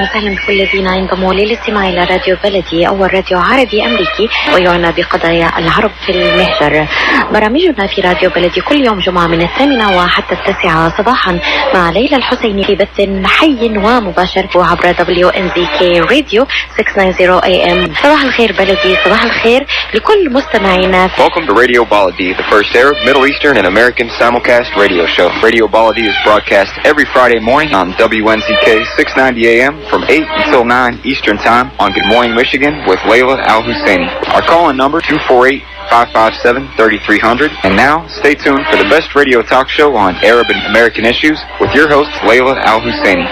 وسهلا بكل الذين ينضموا للاستماع إلى راديو بلدي أول راديو عربي أمريكي ويعنى بقضايا العرب في المهجر. برامجنا في راديو بلدي كل يوم جمعة من 8 وحتى 9 صباحا مع ليلى الحسيني في بث حي ومباشر عبر WNZK راديو 690 AM. صباح الخير بلدي، صباح الخير لكل مستمعينا. Welcome to Radio Baladi, the first Arab, Middle Eastern and American simulcast radio show. Radio Baladi is broadcast every Friday morning on WNZK 690 AM from 8 until 9 Eastern Time on Good Morning Michigan with Layla Al-Husseini. Our call-in number 248-557-3300. And now, stay tuned for the best radio talk show on Arab and American issues with your host, Layla Al-Husseini.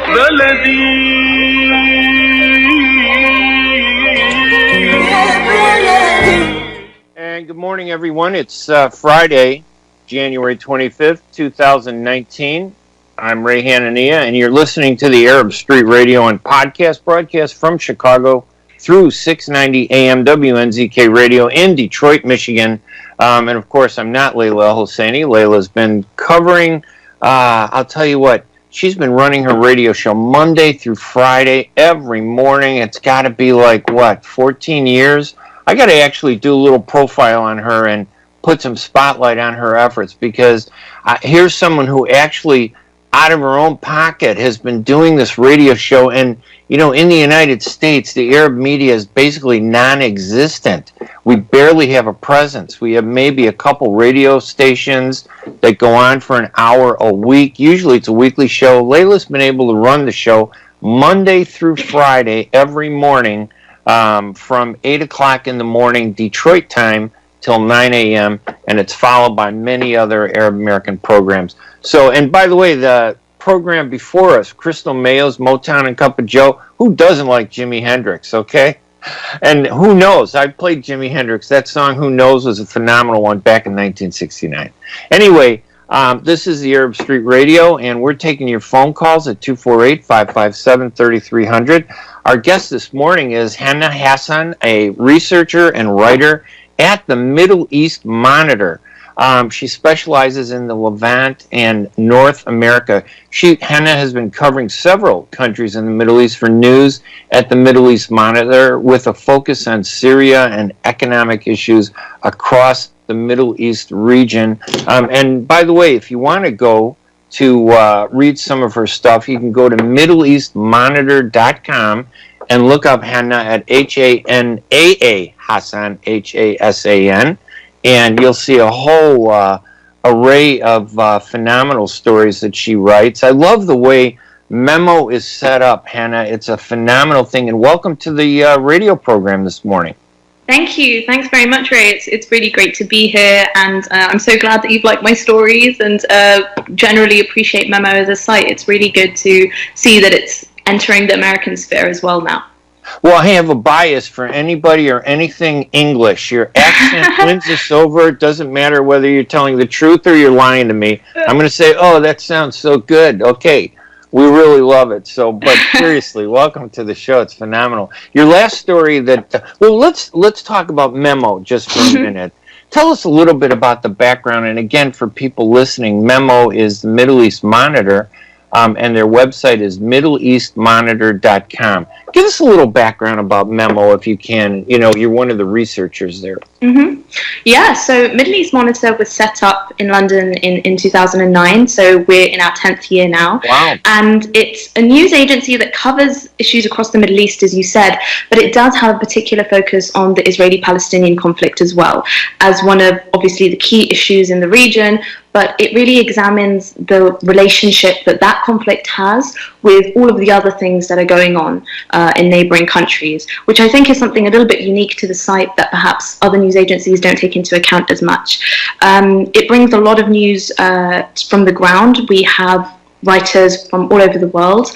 And good morning, everyone. It's Friday, January 25th, 2019. I'm Ray Hanania, and you're listening to the Arab Street Radio and podcast broadcast from Chicago through 690 AM WNZK Radio in Detroit, Michigan. And of course, I'm not Layla Al-Husseini. Layla's been covering, I'll tell you what, she's been running her radio show Monday through Friday every morning. It's got to be like, 14 years? I got to actually do a little profile on her and put some spotlight on her efforts, because here's someone who actually, out of her own pocket, has been doing this radio show. And, you know, in the United States, the Arab media is basically non-existent. We barely have a presence. We have maybe a couple radio stations that go on for an hour a week. Usually it's a weekly show. Layla's been able to run the show Monday through Friday every morning from 8 o'clock in the morning Detroit time till 9 a.m., and it's followed by many other Arab American programs. So, and by the way, the program before us, Crystal Mayo's Motown and Cup of Joe, who doesn't like Jimi Hendrix, okay? And who knows? I played Jimi Hendrix. That song, Who Knows, was a phenomenal one back in 1969. Anyway, this is the Arab Street Radio, and we're taking your phone calls at 248-557-3300. Our guest this morning is Hanna Hasan, a researcher and writer at the Middle East Monitor. She specializes in the Levant and North Africa. Hanna has been covering several countries in the Middle East for news at the Middle East Monitor, with a focus on Syria and economic issues across the Middle East region. And by the way, if you want to go to read some of her stuff, you can go to middleeastmonitor.com and look up Hanna at Hanaa Hasan, Hasan. And you'll see a whole array of phenomenal stories that she writes. I love the way Memo is set up, Hanna. It's a phenomenal thing. And welcome to the radio program this morning. Thank you. Thanks very much, Ray. It's really great to be here. And I'm so glad that you've liked my stories, and generally appreciate Memo as a site. It's really good to see that it's entering the American sphere as well now. Well, I have a bias for anybody or anything English. Your accent wins us over. It doesn't matter whether you're telling the truth or you're lying to me. I'm going to say, oh, that sounds so good. Okay, we really love it. So, but seriously, welcome to the show. It's phenomenal. Your last story that, well, let's talk about Memo just for a minute. Tell us a little bit about the background. And again, for people listening, Memo is the Middle East Monitor. And their website is middleeastmonitor.com. Give us a little background about Memo, if you can. You know, you're one of the researchers there. Mm-hmm. Yeah, so Middle East Monitor was set up in London in 2009, so we're in our 10th year now. Wow. And it's a news agency that covers issues across the Middle East, as you said, but it does have a particular focus on the Israeli-Palestinian conflict as well, as one of, obviously, the key issues in the region, but it really examines the relationship that conflict has with all of the other things that are going on in neighboring countries, which I think is something a little bit unique to the site that perhaps other news agencies don't take into account as much. It brings a lot of news from the ground. We have writers from all over the world.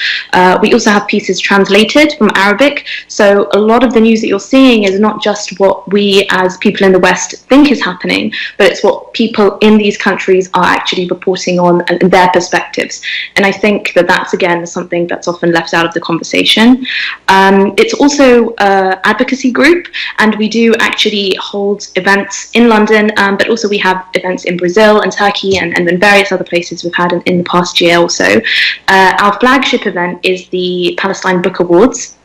We also have pieces translated from Arabic. So a lot of the news that you're seeing is not just what we as people in the West think is happening, but it's what people in these countries are actually reporting on and their perspectives. And I think that that's, again, something that's often left out of the conversation. It's also an advocacy group, and we do actually hold events in London, but also we have events in Brazil and Turkey and in various other places we've had in the past year or so. Our flagship event is the Palestine Book Awards,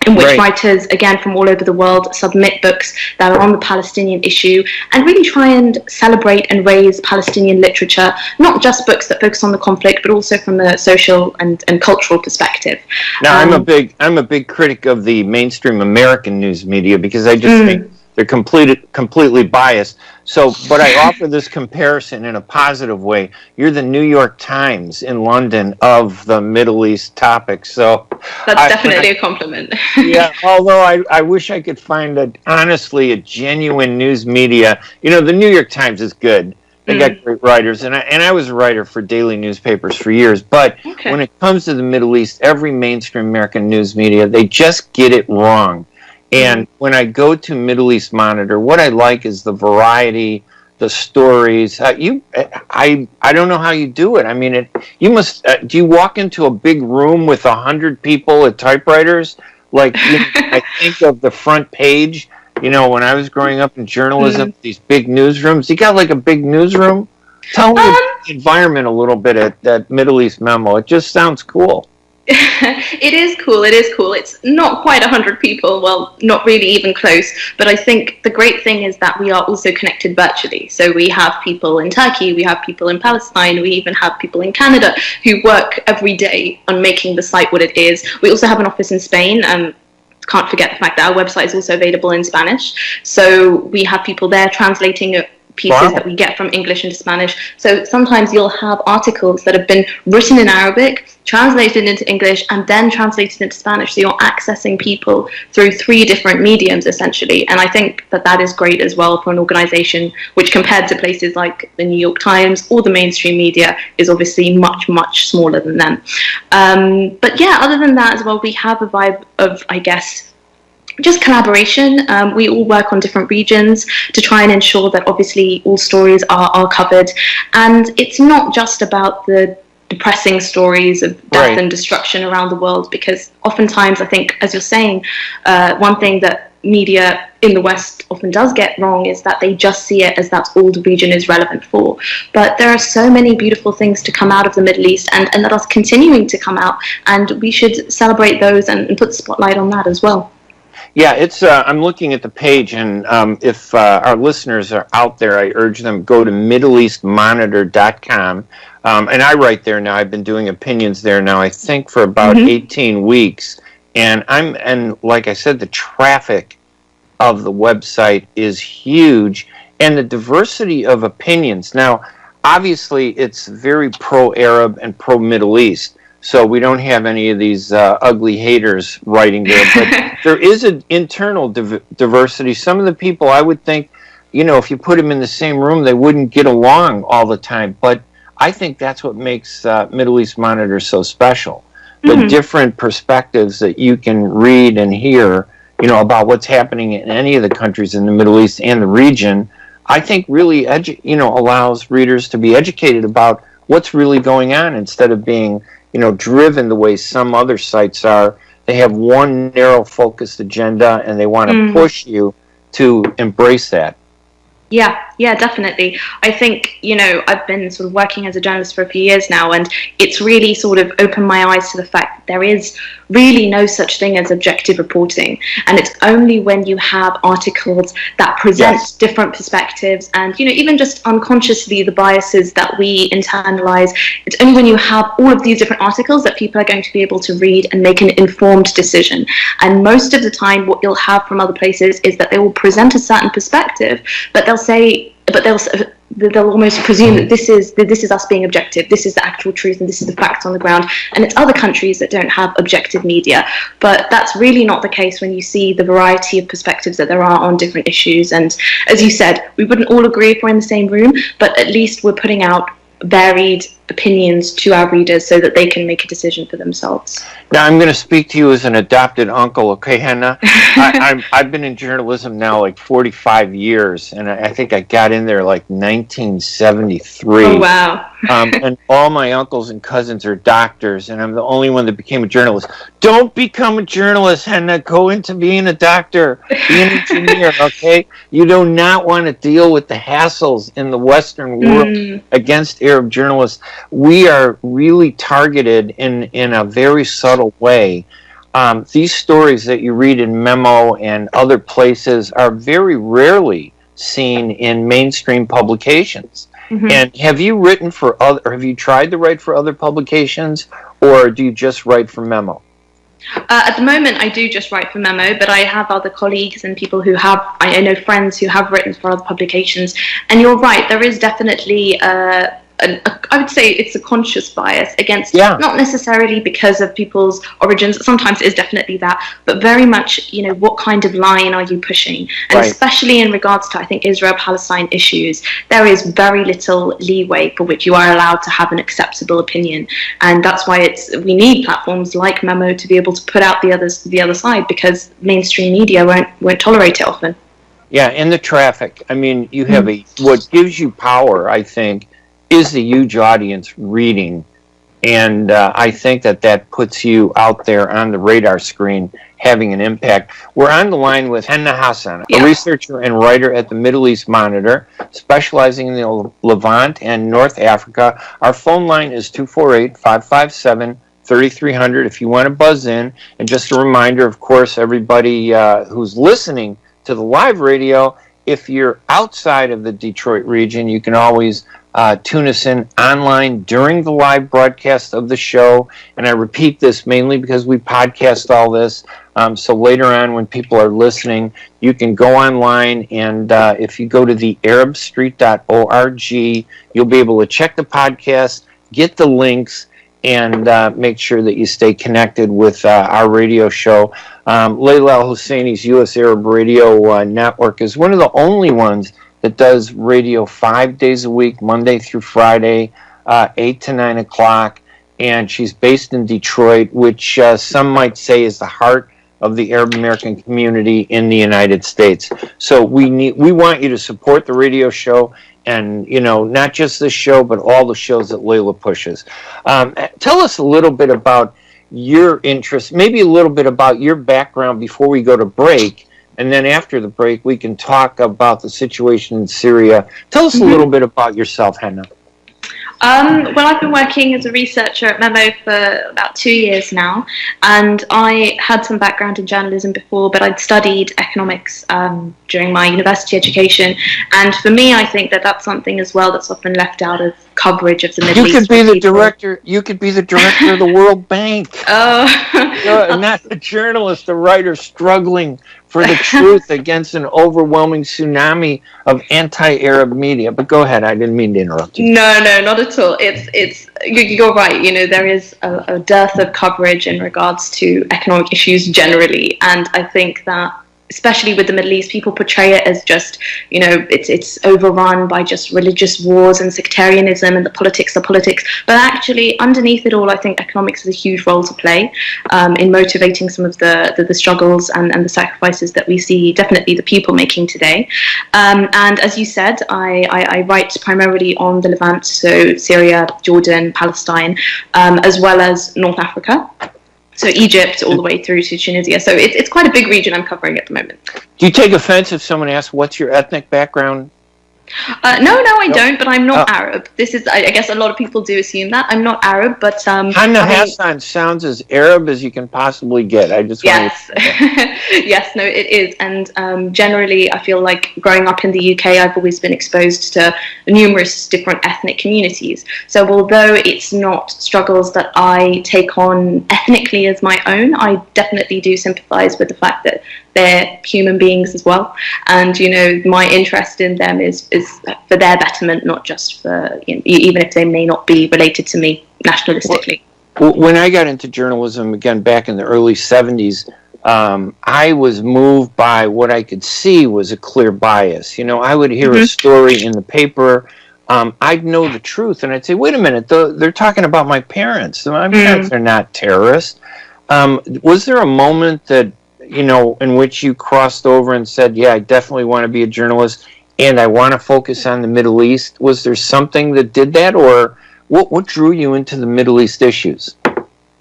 in which writers, again, from all over the world submit books that are on the Palestinian issue and really try and celebrate and raise Palestinian literature, not just books that focus on the conflict, but also from a social and cultural perspective. Now, I'm a big critic of the mainstream American news media because I just think they're completely biased. So, but I offer this comparison in a positive way. You're the New York Times in London of the Middle East topic. So that's definitely a compliment. Yeah, although I wish I could find honestly a genuine news media. You know, the New York Times is good. They got great writers, and I was a writer for daily newspapers for years. But when it comes to the Middle East, every mainstream American news media, they just get it wrong. And when I go to Middle East Monitor, what I like is the variety, the stories. I don't know how you do it. I mean, you must. Do you walk into a big room with 100 people at typewriters? Like I think of the front page. You know, when I was growing up in journalism, these big newsrooms. You got like a big newsroom. Tell me the environment a little bit at that Middle East Memo. It just sounds cool. It is cool. It's not quite 100 people, well, not really even close, but I think the great thing is that we are also connected virtually. So we have people in Turkey, we have people in Palestine, we even have people in Canada who work every day on making the site what it is. We also have an office in Spain. Can't forget the fact that our website is also available in Spanish. So we have people there translating pieces that we get from English into Spanish. So sometimes you'll have articles that have been written in Arabic, translated into English, and then translated into Spanish. So you're accessing people through 3 different mediums, essentially. And I think that that is great as well for an organization which, compared to places like the New York Times or the mainstream media, is obviously much, much smaller than them. But yeah, other than that as well, we have a vibe of, I guess, just collaboration. We all work on different regions to try and ensure that obviously all stories are covered. And it's not just about the depressing stories of death and destruction around the world, because oftentimes I think, as you're saying, one thing that media in the West often does get wrong is that they just see it as that's all the region is relevant for. But there are so many beautiful things to come out of the Middle East and that are continuing to come out, and we should celebrate those and put the spotlight on that as well. Yeah, it's. I'm looking at the page, and if our listeners are out there, I urge them go to MiddleEastMonitor.com, and I write there now. I've been doing opinions there now, I think, for about 18 weeks, and like I said, the traffic of the website is huge, and the diversity of opinions. Now, obviously, it's very pro-Arab and pro-Middle East. So we don't have any of these ugly haters writing there, but there is an internal diversity. Some of the people, I would think, you know, if you put them in the same room, they wouldn't get along all the time. But I think that's what makes Middle East Monitor so special. The different perspectives that you can read and hear, you know, about what's happening in any of the countries in the Middle East and the region, I think really, allows readers to be educated about what's really going on instead of being, you know, driven the way some other sites are. They have one narrow focused agenda and they want to push you to embrace that. Yeah, definitely. I think, you know, I've been sort of working as a journalist for a few years now, and it's really sort of opened my eyes to the fact that there is really no such thing as objective reporting. And it's only when you have articles that present different perspectives and, you know, even just unconsciously the biases that we internalize, it's only when you have all of these different articles that people are going to be able to read and make an informed decision. And most of the time what you'll have from other places is that they will present a certain perspective, but they'll almost presume that this is us being objective, this is the actual truth, and this is the facts on the ground. And it's other countries that don't have objective media, but that's really not the case when you see the variety of perspectives that there are on different issues. And as you said, we wouldn't all agree if we're in the same room, but at least we're putting out varied opinions to our readers so that they can make a decision for themselves. Now, I'm going to speak to you as an adopted uncle, okay, Hanna? I've been in journalism now like 45 years, and I think I got in there like 1973. Oh, wow. And all my uncles and cousins are doctors, and I'm the only one that became a journalist. Don't become a journalist, Hanna. Go into being a doctor, be an engineer, okay? You do not want to deal with the hassles in the Western world against Arab journalists. We are really targeted in a very subtle way. These stories that you read in Memo and other places are very rarely seen in mainstream publications. And have you written for other, or have you tried to write for other publications, or do you just write for Memo? At the moment, I do just write for Memo, but I have other colleagues and people who have, I know friends who have written for other publications. And you're right, there is definitely I would say it's a conscious bias against, not necessarily because of people's origins, sometimes it is definitely that, but very much, what kind of line are you pushing? And especially in regards to, I think, Israel-Palestine issues, there is very little leeway for which you are allowed to have an acceptable opinion. And that's why we need platforms like Memo to be able to put out the other side, because mainstream media won't tolerate it often. Yeah, and the traffic. I mean, you have what gives you power, I think, is the huge audience reading, and I think that puts you out there on the radar screen having an impact. We're on the line with Hanna Hasan, a researcher and writer at the Middle East Monitor, specializing in the Levant and North Africa. Our phone line is 248-557-3300 if you want to buzz in. And just a reminder, of course, everybody who's listening to the live radio, if you're outside of the Detroit region, you can always tune us in online during the live broadcast of the show. And I repeat this mainly because we podcast all this. So later on when people are listening, you can go online, and if you go to the arabstreet.org, you'll be able to check the podcast, get the links, and make sure that you stay connected with our radio show. Layla Al-Husseini's U.S. Arab Radio Network is one of the only ones that does radio 5 days a week, Monday through Friday, 8 to 9 o'clock. And she's based in Detroit, which some might say is the heart of the Arab American community in the United States. So we want you to support the radio show, and not just this show, but all the shows that Layla pushes. Tell us a little bit about your interests, maybe a little bit about your background before we go to break. And then after the break, we can talk about the situation in Syria. Tell us a little bit about yourself, Hanna. Well, I've been working as a researcher at Memo for about 2 years now, and I had some background in journalism before, but I'd studied economics during my university education. And for me, I think that's something as well that's often left out of coverage of the Middle East. You could be the director of the World Bank. Oh, not a journalist, a writer struggling for the truth against an overwhelming tsunami of anti-Arab media. But go ahead, I didn't mean to interrupt you. No, not at all. You're right. There is a dearth of coverage in regards to economic issues generally, and I think that, especially with the Middle East, people portray it as just, it's overrun by just religious wars and sectarianism and the politics. But actually, underneath it all, I think economics has a huge role to play in motivating some of the struggles and the sacrifices that we see, definitely the people making today. And as you said, I write primarily on the Levant, so Syria, Jordan, Palestine, as well as North Africa. So Egypt all the way through to Tunisia. So it's quite a big region I'm covering at the moment. Do you take offense if someone asks, what's your ethnic background? No, I don't, but I'm not Arab. This is, I guess a lot of people do assume that. I'm not Arab, but... Hanna Hasan sounds as Arab as you can possibly get. I just want to... Yes, no, it is. And generally, I feel like growing up in the UK, I've always been exposed to numerous different ethnic communities. So although it's not struggles that I take on ethnically as my own, I definitely do sympathise with the fact that they're human beings as well, and my interest in them is for their betterment, not just for even if they may not be related to me nationalistically. When I got into journalism again back in the early 70s, I was moved by what I could see was a clear bias. I would hear a story in the paper I'd know the truth, and I'd say, wait a minute, they're talking about my parents. My parents are not terrorists. Was there a moment that, in which you crossed over and said, yeah, I definitely want to be a journalist, and I want to focus on the Middle East? Was there something that did that, or what drew you into the Middle East issues?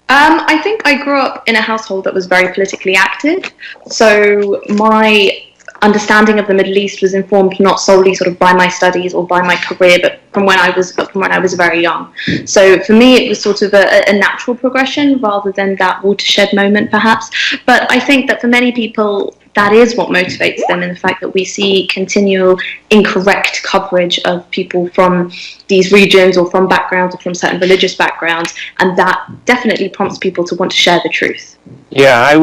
I think I grew up in a household that was very politically active, so my understanding of the Middle East was informed not solely sort of by my studies or by my career, but from when I was very young. So for me, it was sort of a natural progression rather than that watershed moment, perhaps. But I think that for many people, that is what motivates them, in the fact that we see continual incorrect coverage of people from these regions or from backgrounds or from certain religious backgrounds, and that definitely prompts people to want to share the truth. Yeah, I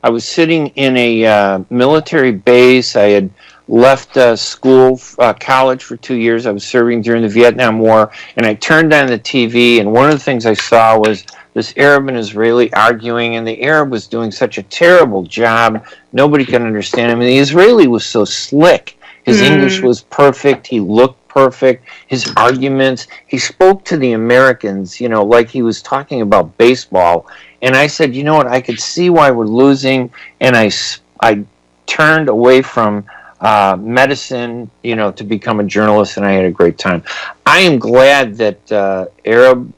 was sitting in a military base. I had left college for 2 years. I was serving during the Vietnam War, and I turned on the TV, and one of the things I saw was this Arab and Israeli arguing, and the Arab was doing such a terrible job. Nobody could understand him. And the Israeli was so slick. His English was perfect. He looked perfect. His arguments, he spoke to the Americans, like he was talking about baseball. And I said, you know what, I could see why we're losing. And I turned away from medicine, to become a journalist, and I had a great time. I am glad that Arab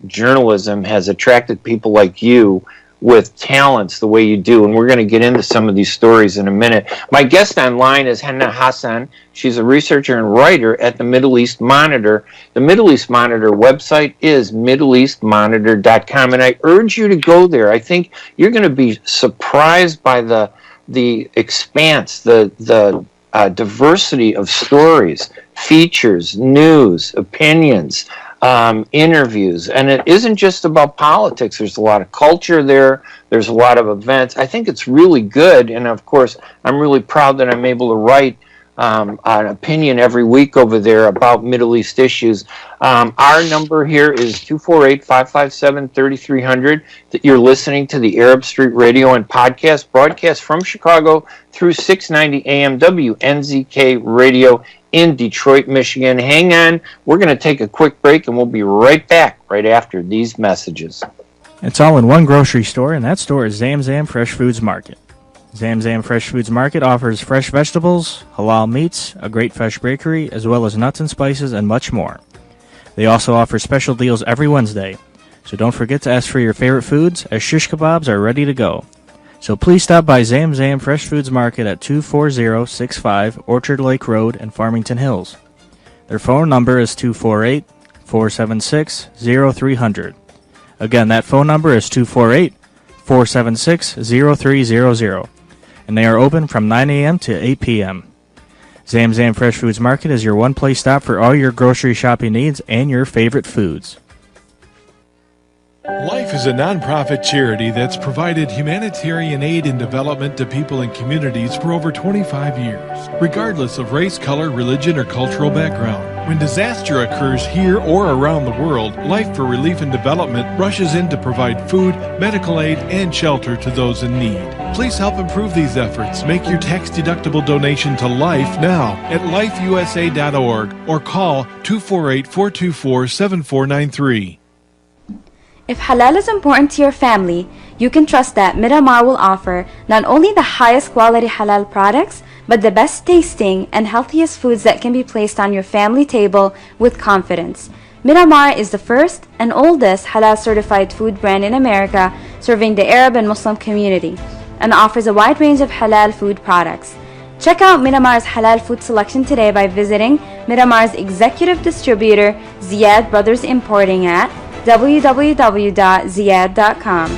journalism has attracted people like you with talents the way you do, and we're going to get into some of these stories in a minute. My guest online is Hanna Hasan. She's a researcher and writer at the Middle East Monitor. The Middle East Monitor website is middleeastmonitor.com, and I urge you to go there. I think you're going to be surprised by the expanse, the diversity of stories, features, news, opinions, interviews. And it isn't just about politics. There's a lot of culture there. There's a lot of events. I think it's really good. And of course, I'm really proud that I'm able to write an opinion every week over there about Middle East issues. Our number here is 248-557-3300. You're listening to the Arab Street Radio and Podcast, broadcast from Chicago through 690 AM WNZK Radio in Detroit, Michigan. Hang on. We're going to take a quick break, and we'll be right back right after these messages. It's all in one grocery store, and that store is Zam Zam Fresh Foods Market. Zam Zam Fresh Foods Market offers fresh vegetables, halal meats, a great fresh bakery, as well as nuts and spices and much more. They also offer special deals every Wednesday, so don't forget to ask for your favorite foods, as shish kebabs are ready to go. So please stop by Zam Zam Fresh Foods Market at 24065 Orchard Lake Road in Farmington Hills. Their phone number is 248-476-0300. Again, that phone number is 248-476-0300. And they are open from 9 a.m. to 8 p.m. Zam Zam Fresh Foods Market is your one-place stop for all your grocery shopping needs and your favorite foods. Life is a nonprofit charity that's provided humanitarian aid and development to people and communities for over 25 years, regardless of race, color, religion, or cultural background. When disaster occurs here or around the world, Life for Relief and Development rushes in to provide food, medical aid, and shelter to those in need. Please help improve these efforts. Make your tax-deductible donation to Life now at lifeusa.org or call 248-424-7493. If halal is important to your family, you can trust that Miramar will offer not only the highest quality halal products, but the best tasting and healthiest foods that can be placed on your family table with confidence. Miramar is the first and oldest halal certified food brand in America, serving the Arab and Muslim community, and offers a wide range of halal food products. Check out Miramar's halal food selection today by visiting Miramar's executive distributor, Ziyad Brothers Importing, at www.ziyad.com.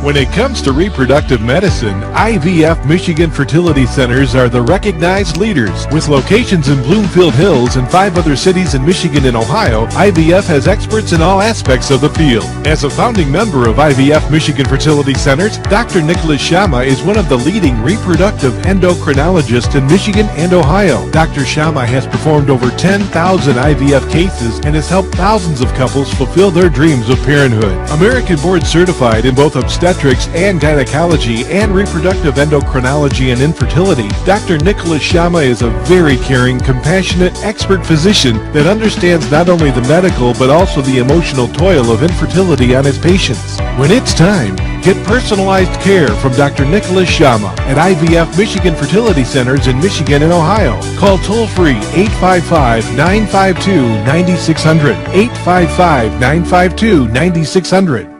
When it comes to reproductive medicine, IVF Michigan Fertility Centers are the recognized leaders. With locations in Bloomfield Hills and 5 other cities in Michigan and Ohio, IVF has experts in all aspects of the field. As a founding member of IVF Michigan Fertility Centers, Dr. Nicholas Shama is one of the leading reproductive endocrinologists in Michigan and Ohio. Dr. Shama has performed over 10,000 IVF cases and has helped thousands of couples fulfill their dreams of parenthood. American board certified in both obstetrics obstetrics and gynecology and reproductive endocrinology and infertility, Dr. Nicholas Shama is a very caring, compassionate, expert physician that understands not only the medical but also the emotional toil of infertility on his patients. When it's time, get personalized care from Dr. Nicholas Shama at IVF Michigan Fertility Centers in Michigan and Ohio. Call toll-free 855-952-9600, 855-952-9600.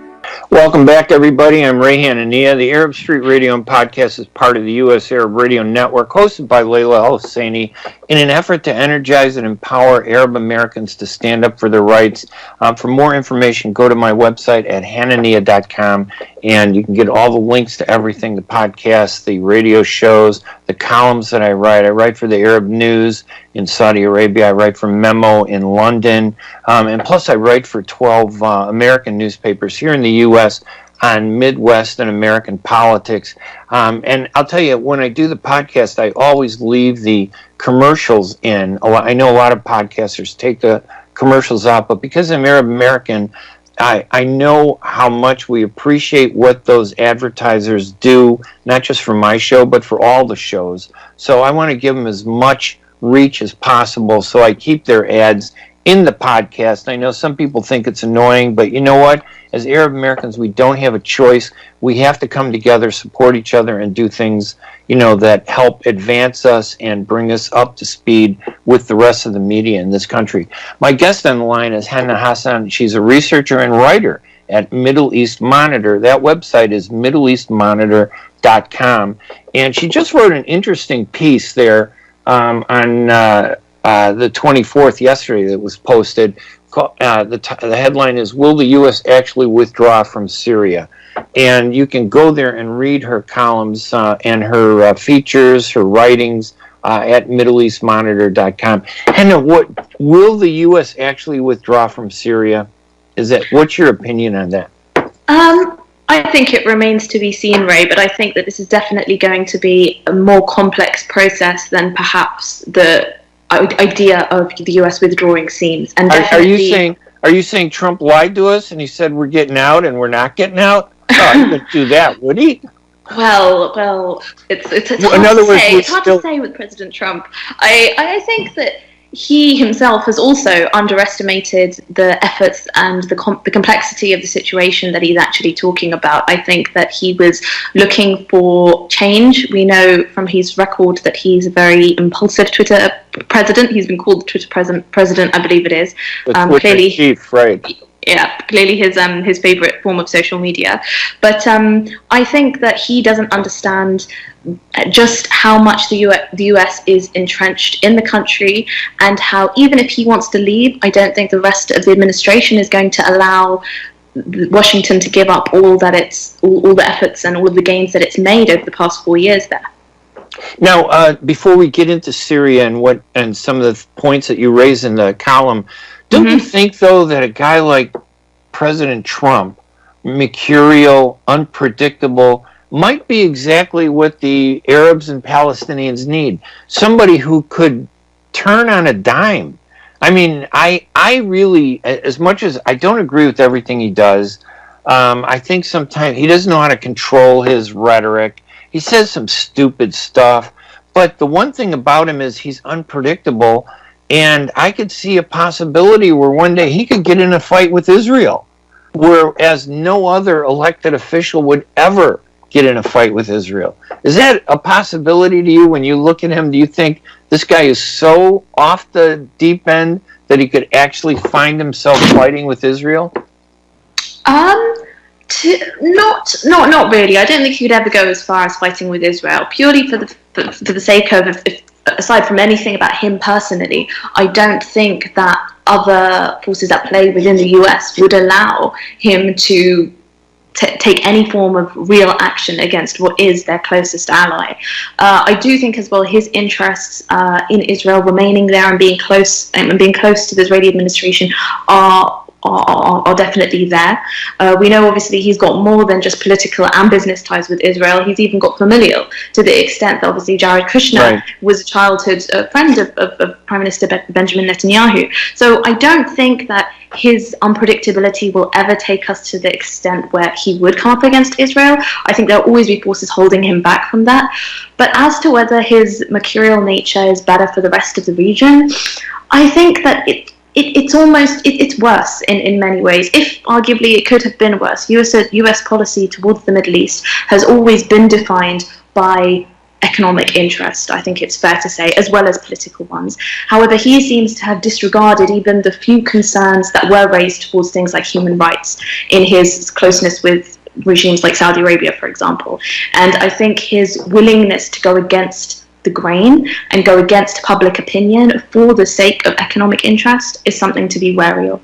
Welcome back, everybody. I'm Ray Hanania. The Arab Street Radio and Podcast is part of the U.S. Arab Radio Network, hosted by Layla Al-Husseini, in an effort to energize and empower Arab Americans to stand up for their rights. For more information, go to my website at hanania.com, and you can get all the links to everything, the podcasts, the radio shows, the columns that I write. I write for the Arab News in Saudi Arabia. I write for Memo in London. And plus I write for 12 American newspapers here in the U.S. on Midwest and American politics. And I'll tell you, when I do the podcast, I always leave the commercials in. I know a lot of podcasters take the commercials out, but because I'm Arab American, I know how much we appreciate what those advertisers do, not just for my show, but for all the shows. So I want to give them as much reach as possible, so I keep their ads in the podcast. I know some people think it's annoying, but you know what? As Arab Americans, we don't have a choice. We have to come together, support each other, and do things, that help advance us and bring us up to speed with the rest of the media in this country. My guest on the line is Hanna Hasan. She's a researcher and writer at Middle East Monitor. That website is middleeastmonitor.com. And she just wrote an interesting piece there on the 24th, yesterday, that was posted. The headline is, "Will the U.S. actually withdraw from Syria?" And you can go there and read her columns and her features, her writings at middleeastmonitor.com. Hanna, will the U.S. actually withdraw from Syria? What's your opinion on that? I think it remains to be seen, Ray, but I think that this is definitely going to be a more complex process than perhaps the idea of the U.S. withdrawing seems. And are you saying Trump lied to us and he said we're getting out and we're not getting out? Oh, he wouldn't do that, would he? Well, it's hard to say. It's hard to say with President Trump. I think that he himself has also underestimated the efforts and the complexity of the situation that he's actually talking about. I think that he was looking for change. We know from his record that he's a very impulsive Twitter president. He's been called the Twitter president, I believe it is. Clearly, chief, right? Yeah, clearly his favorite form of social media. But I think that he doesn't understand just how much the US is entrenched in the country, and how even if he wants to leave, I don't think the rest of the administration is going to allow Washington to give up all the efforts and all of the gains that it's made over the past 4 years there. Now, before we get into Syria and some of the points that you raise in the column, don't you think, though, that a guy like President Trump, mercurial, unpredictable, might be exactly what the Arabs and Palestinians need? Somebody who could turn on a dime. I mean, I really, as much as I don't agree with everything he does, I think sometimes he doesn't know how to control his rhetoric. He says some stupid stuff, but the one thing about him is he's unpredictable. And I could see a possibility where one day he could get in a fight with Israel, whereas no other elected official would ever get in a fight with Israel. Is that a possibility to you when you look at him? Do you think this guy is so off the deep end that he could actually find himself fighting with Israel? Not really. I don't think he could ever go as far as fighting with Israel, purely for the sake of, aside from anything about him personally, I don't think that other forces at play within the US would allow him to take any form of real action against what is their closest ally. I do think as well his interests in Israel remaining there and being close to the Israeli administration are are definitely there. We know obviously he's got more than just political and business ties with Israel. He's even got familial, to the extent that obviously Jared Kushner was a childhood friend of Prime Minister Benjamin Netanyahu. So I don't think that his unpredictability will ever take us to the extent where he would come up against Israel. I think there'll always be forces holding him back from that. But as to whether his mercurial nature is better for the rest of the region, I think that it's worse in many ways. If arguably it could have been worse. US policy towards the Middle East has always been defined by economic interest, I think it's fair to say, as well as political ones. However, he seems to have disregarded even the few concerns that were raised towards things like human rights in his closeness with regimes like Saudi Arabia, for example. And I think his willingness to go against the grain and go against public opinion for the sake of economic interest is something to be wary of.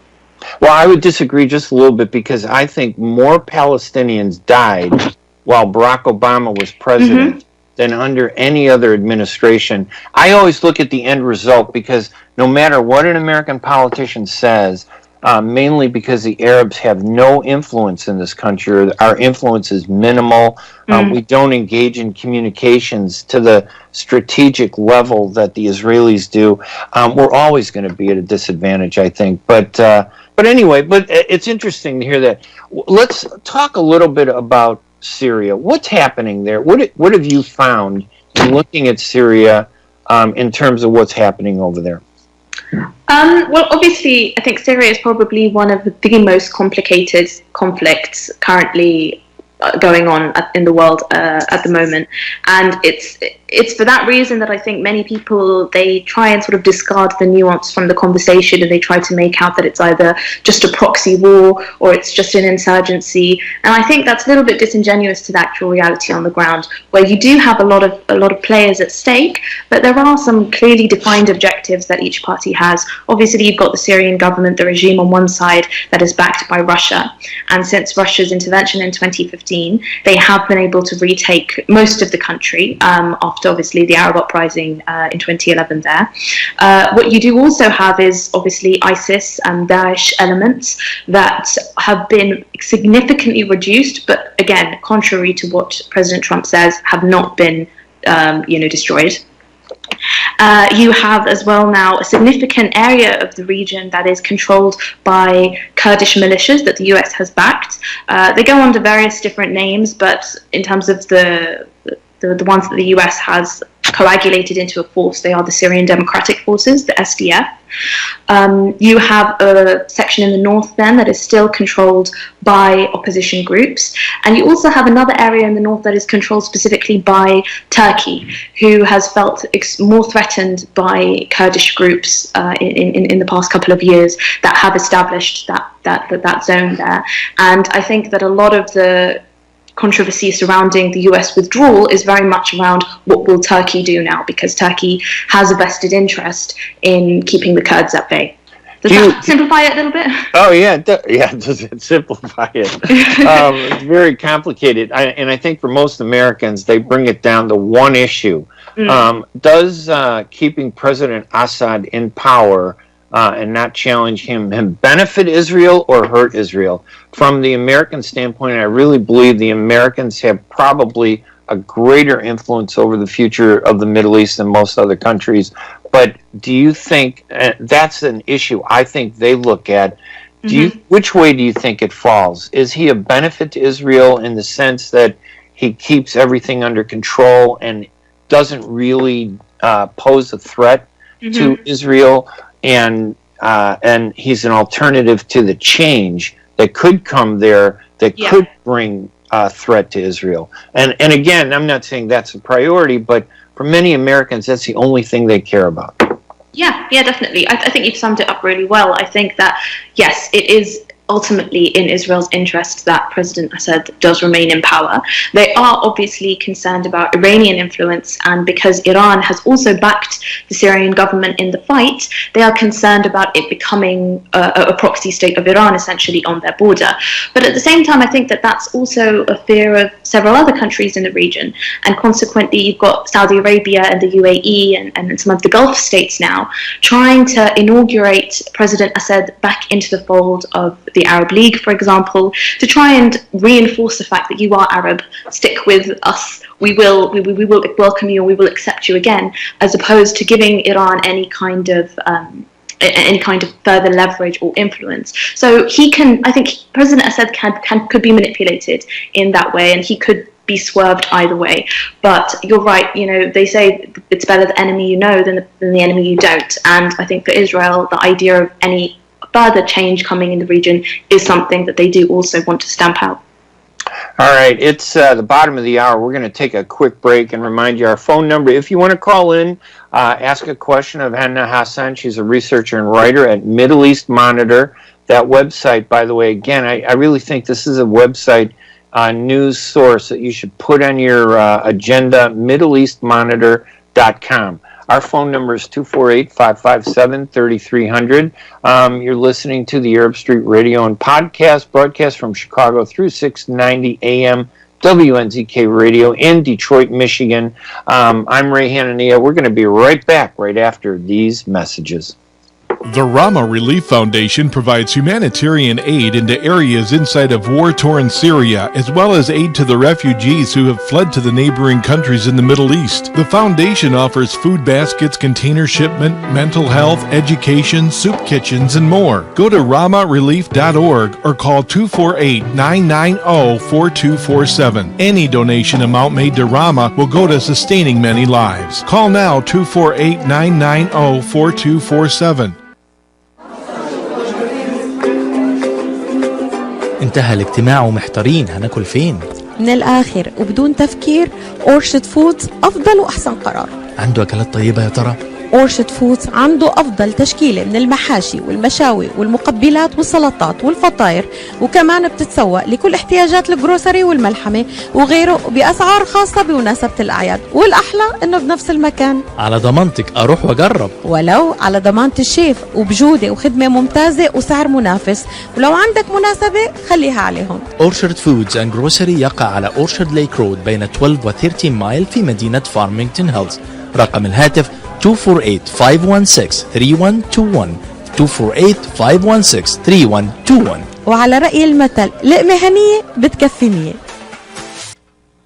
Well, I would disagree just a little bit, because I think more Palestinians died while Barack Obama was president than under any other administration. I always look at the end result, because no matter what an American politician says, mainly because the Arabs have no influence in this country, our influence is minimal. We don't engage in communications to the strategic level that the Israelis do. We're always going to be at a disadvantage, I think. But anyway, it's interesting to hear that. Let's talk a little bit about Syria. What's happening there? What have you found in looking at Syria in terms of what's happening over there? Well, obviously, I think Syria is probably one of the most complicated conflicts currently going on in the world at the moment, and it's for that reason that I think many people, they try and sort of discard the nuance from the conversation, and they try to make out that it's either just a proxy war or it's just an insurgency. And I think that's a little bit disingenuous to the actual reality on the ground, where you do have a lot of players at stake, but there are some clearly defined objectives that each party has. Obviously, you've got the Syrian government, the regime on one side, that is backed by Russia, and since Russia's intervention in 2015, they have been able to retake most of the country after obviously the Arab uprising in 2011 there. What you do also have is obviously ISIS and Daesh elements that have been significantly reduced, but again, contrary to what President Trump says, have not been destroyed. You have as well now a significant area of the region that is controlled by Kurdish militias that the US has backed. They go under various different names, but in terms of the ones that the US has coagulated into a force, they are the Syrian Democratic Forces, the SDF. You have a section in the north then that is still controlled by opposition groups, and you also have another area in the north that is controlled specifically by Turkey, who has felt more threatened by Kurdish groups in the past couple of years that have established that zone there. And I think that a lot of the controversy surrounding the US withdrawal is very much around what will Turkey do now, because Turkey has a vested interest in keeping the Kurds at bay. Does that simplify it a little bit? Oh, yeah. Does it simplify it? It's very complicated. And I think for most Americans, they bring it down to one issue. Does keeping President Assad in power and not challenge him benefit Israel or hurt Israel? From the American standpoint, I really believe the Americans have probably a greater influence over the future of the Middle East than most other countries. But do you think that's an issue I think they look at? Which way do you think it falls? Is he a benefit to Israel in the sense that he keeps everything under control and doesn't really pose a threat to Israel, and he's an alternative to the change that could come there that could bring a threat to Israel? And again, I'm not saying that's a priority, but for many Americans, that's the only thing they care about. Yeah, definitely. I think you've summed it up really well. I think that, yes, it is ultimately in Israel's interest that President Assad does remain in power. They are obviously concerned about Iranian influence, and because Iran has also backed the Syrian government in the fight, they are concerned about it becoming a proxy state of Iran essentially on their border. But at the same time, I think that that's also a fear of several other countries in the region, and consequently you've got Saudi Arabia and the UAE and some of the Gulf states now trying to inaugurate President Assad back into the fold of the Arab League, for example, to try and reinforce the fact that you are Arab, stick with us, we will welcome you, and we will accept you again, as opposed to giving Iran any kind of further leverage or influence. So I think President Assad could be manipulated in that way, and he could be swerved either way. But you're right, they say it's better the enemy you know than the enemy you don't. And I think for Israel, the idea of any further change coming in the region is something that they do also want to stamp out. All right, it's the bottom of the hour. We're going to take a quick break and remind you our phone number. If you want to call in, ask a question of Hanna Hasan. She's a researcher and writer at Middle East Monitor. That website, by the way, again, I really think this is a website news source that you should put on your agenda, MiddleEastMonitor.com. Our phone number is 248-557-3300. You're listening to the Arab Street Radio and Podcast, broadcast from Chicago through 690 AM WNZK Radio in Detroit, Michigan. I'm Ray Hanania. We're going to be right back right after these messages. The Rama Relief Foundation provides humanitarian aid into areas inside of war-torn Syria, as well as aid to the refugees who have fled to the neighboring countries in the Middle East. The foundation offers food baskets, container shipment, mental health, education, soup kitchens, and more. Go to ramarelief.org or call 248-990-4247. Any donation amount made to Rama will go to sustaining many lives. Call now 248-990-4247. انتهى الاجتماع ومحتارين هناكل فين؟ من الآخر وبدون تفكير أورشد فودز أفضل وأحسن قرار. عنده أكلات طيبة يا ترى؟ أورشد فودز عنده أفضل تشكيلة من المحاشي والمشاوي والمقبلات والسلطات والفطاير، وكمان بتتسوق لكل احتياجات الجروسري والملحمة وغيره بأسعار خاصة بمناسبة الأعياد، والأحلى إنه بنفس المكان. على ضمانتك أروح وأجرب. ولو على ضمانة الشيف، وبجودة وخدمة ممتازة وسعر منافس، ولو عندك مناسبة خليها عليهم. أورشد فودز أند جروسري يقع على أورشد ليك رود بين 12 و 13 مايل في مدينة فارمينغتون هيلز. رقم الهاتف 248-516-3121 248-516-3121. وعلى رأي المثل لقمة هنية بتكفي 100.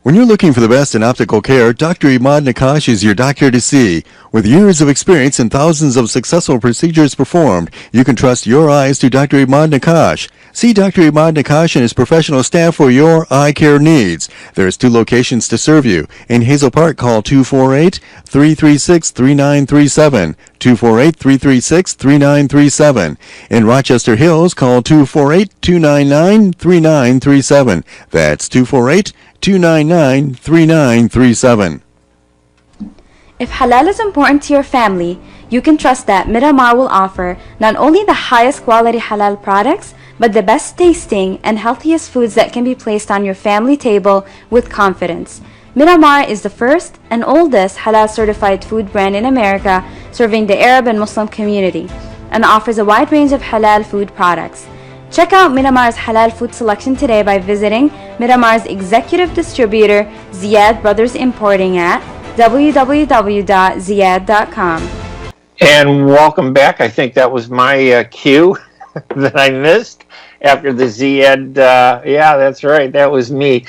When you're looking for the best in optical care, Dr. Imad Nakash is your doctor to see. With years of experience and thousands of successful procedures performed, you can trust your eyes to Dr. Imad Nakash. See Dr. Imad Nakash and his professional staff for your eye care needs. There's 2 locations to serve you. In Hazel Park, call 248-336-3937. 248-336-3937. In Rochester Hills, call 248-299-3937. That's 248-299-3937. If halal is important to your family, you can trust that Miramar will offer not only the highest quality halal products, but the best tasting and healthiest foods that can be placed on your family table with confidence. Miramar is the first and oldest halal certified food brand in America, serving the Arab and Muslim community, and offers a wide range of halal food products. Check out Miramar's halal food selection today by visiting Miramar's executive distributor, Ziyad Brothers Importing at www.ziyad.com. And welcome back. I think that was my cue that I missed after the Ziyad. Yeah, that's right. That was me.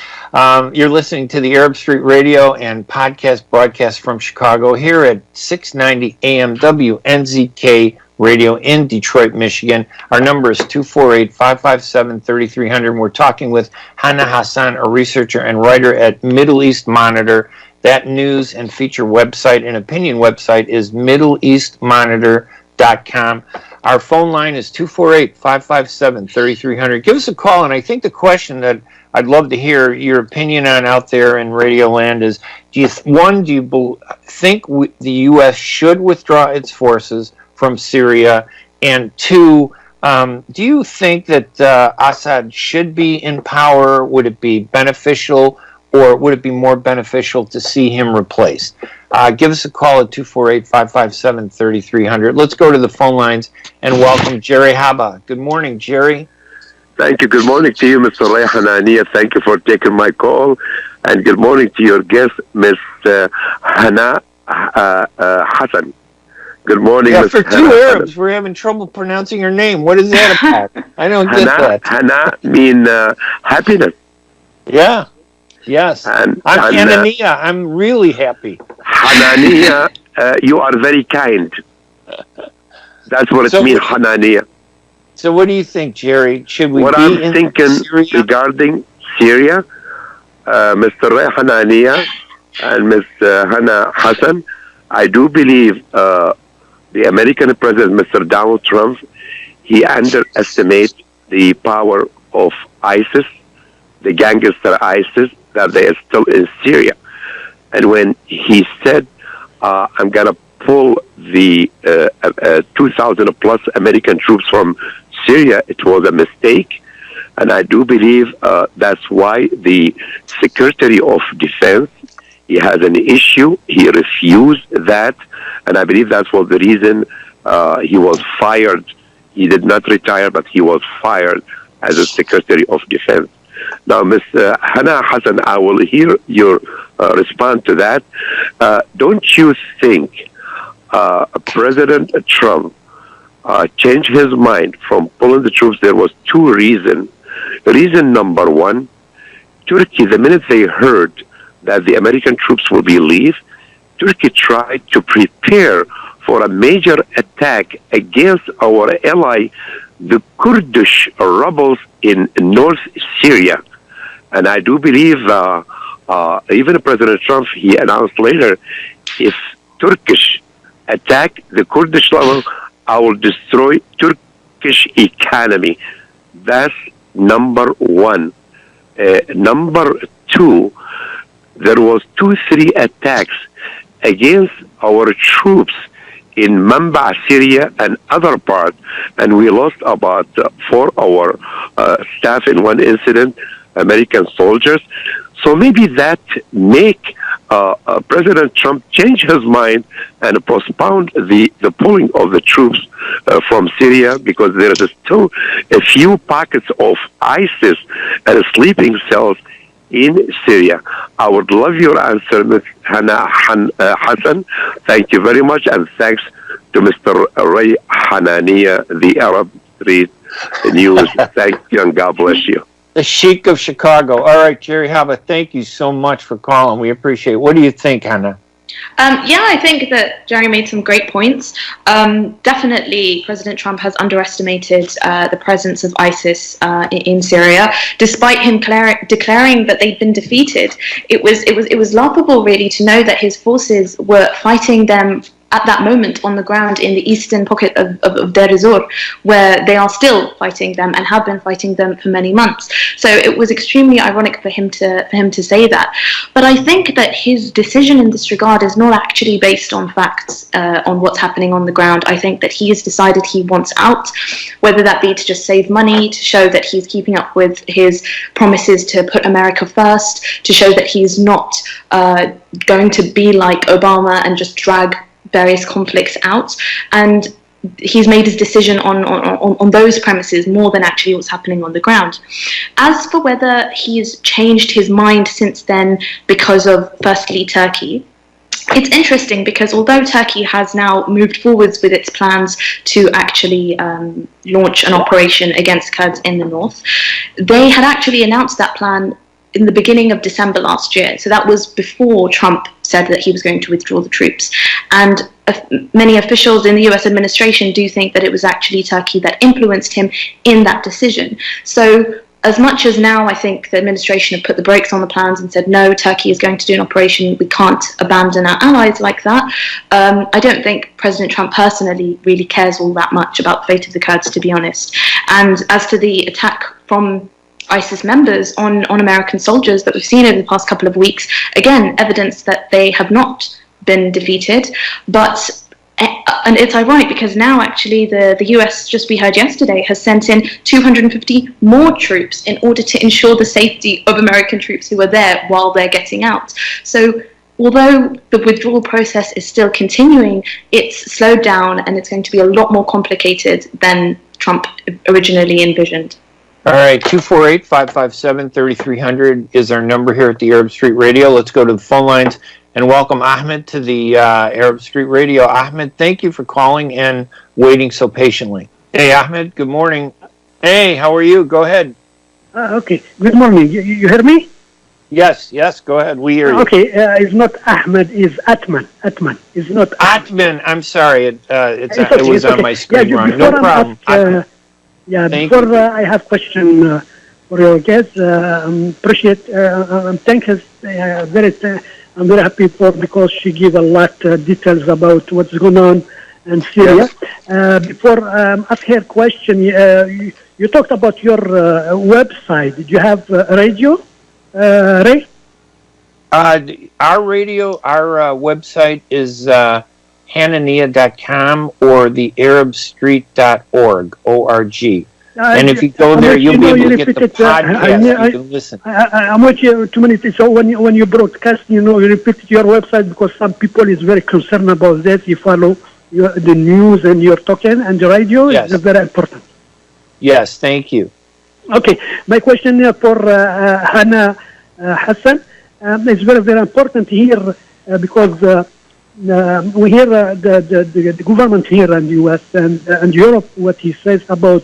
You're listening to the Arab Street Radio and Podcast broadcast from Chicago here at 690 AM WNZK Radio in Detroit, Michigan. Our number is 248-557-3300. We're talking with Hanna Hasan, a researcher and writer at Middle East Monitor. That news and feature website and opinion website is MiddleEastMonitor.com. Our phone line is 248-557-3300. Give us a call, and I think the question that I'd love to hear your opinion on out there in Radio Land is, do you think the U.S. should withdraw its forces from Syria? And 2, Do you think that Assad should be in power? Would it be beneficial, or would it be more beneficial to see him replaced? Give us a call at 248-557-3300. Let's go to the phone lines and welcome Jerry Haba. Good morning, Jerry. Thank you. Good morning to you, Mr. Ray Hanania. Thank you for taking my call. And good morning to your guest, Ms. Hanaa Hasan. Good morning, yeah, Ms. for two Arabs, we're having trouble pronouncing her name. What is that about? I don't get that. Hanaa mean happiness. Yeah. Yes. And I'm Hanania. I'm really happy. Hanania, you are very kind. That's what it means, Hanania. So what do you think, Jerry? Should we what be I'm in thinking Syria? Regarding Syria, Mr. Ray Hanania and Ms. Hanna Hasan, I do believe the American President, Mr. Donald Trump, he underestimates the power of ISIS, the gangster ISIS, that they are still in Syria. And when he said, I'm going to pull the 2,000 plus American troops from Syria, it was a mistake. And I do believe that's why the Secretary of Defense, he has an issue. He refused that. And I believe that was the reason he was fired. He did not retire, but he was fired as a Secretary of Defense. Now, Ms. Hanaa Hasan, I will hear your response to that. Don't you think President Trump changed his mind from pulling the troops? There was two reasons. Reason number one, Turkey, the minute they heard that the American troops will be leave, Turkey tried to prepare for a major attack against our ally, the Kurdish rebels in North Syria. And I do believe even President Trump, he announced later, if Turkish attack the Kurdish level, I will destroy Turkish economy. That's number one. Number two, there was 2-3 attacks against our troops in Manbaa, Syria, and other parts, and we lost about 4 our staff in one incident, American soldiers. So maybe that make President Trump change his mind and postpone the pulling of the troops from Syria, because there is still a few pockets of ISIS and sleeping cells in Syria. I would love your answer, Ms. Hanaa Hasan. Thank you very much, and thanks to Mr. Ray Hanania, the Arab Street News. Thank you, and God bless you. The Sheik of Chicago. All right, Jerry Haba, thank you so much for calling. We appreciate it. What do you think, Hanna? Yeah, I think that Jerry made some great points. Definitely, President Trump has underestimated the presence of ISIS in Syria. Despite him declaring that they'd been defeated, it was laughable, really, to know that his forces were fighting them at that moment on the ground in the eastern pocket of Deir ez-Zor, where they are still fighting them and have been fighting them for many months. So it was extremely ironic for him to say that. But I think that his decision in this regard is not actually based on facts, on what's happening on the ground. I think that he has decided he wants out, whether that be to just save money, to show that he's keeping up with his promises to put America first, to show that he's not going to be like Obama and just drag various conflicts out, and he's made his decision on those premises more than actually what's happening on the ground. As for whether he's changed his mind since then because of, firstly, Turkey, it's interesting because although Turkey has now moved forwards with its plans to actually launch an operation against Kurds in the north, they had actually announced that plan in the beginning of December last year. So that was before Trump said that he was going to withdraw the troops. And many officials in the US administration do think that it was actually Turkey that influenced him in that decision. So as much as now I think the administration have put the brakes on the plans and said, no, Turkey is going to do an operation, we can't abandon our allies like that, I don't think President Trump personally really cares all that much about the fate of the Kurds, to be honest. And as to the attack from ISIS members on American soldiers that we've seen over the past couple of weeks, again, evidence that they have not been defeated, but And it's ironic because now actually the US, just we heard yesterday, has sent in 250 more troops in order to ensure the safety of American troops who are there while they're getting out. So although the withdrawal process is still continuing, it's slowed down and it's going to be a lot more complicated than Trump originally envisioned. All right, 248-557-3300 is our number here at the Arab Street Radio. Let's go to the phone lines and welcome Ahmed to the Arab Street Radio. Ahmed, thank you for calling and waiting so patiently. Hey, Ahmed, good morning. Hey, how are you? Go ahead. Okay, good morning. You hear me? Yes, go ahead. We hear you. Okay, it's not Ahmed, it's Atman. Atman. It's not Atman. I'm sorry. It was on my screen wrong. No problem. Before I have question for your guest, appreciate, thanks, I'm very happy because she gave a lot details about what's going on in Syria. Yes. Before ask her question, you talked about your website. Did you have radio, Ray? Our radio, our website is hanania.com or the arabstreet.org, O-R-G. And if you go there, you'll be able to get the podcast. You can listen. I'm with you 2 minutes. So when you broadcast, you repeat your website because some people is very concerned about that. You follow the news and you're talking, and the radio is very important. Yes, thank you. Okay, my question for Hanna Hasan is very, very important here because we hear the government here in the U.S. and Europe, what he says about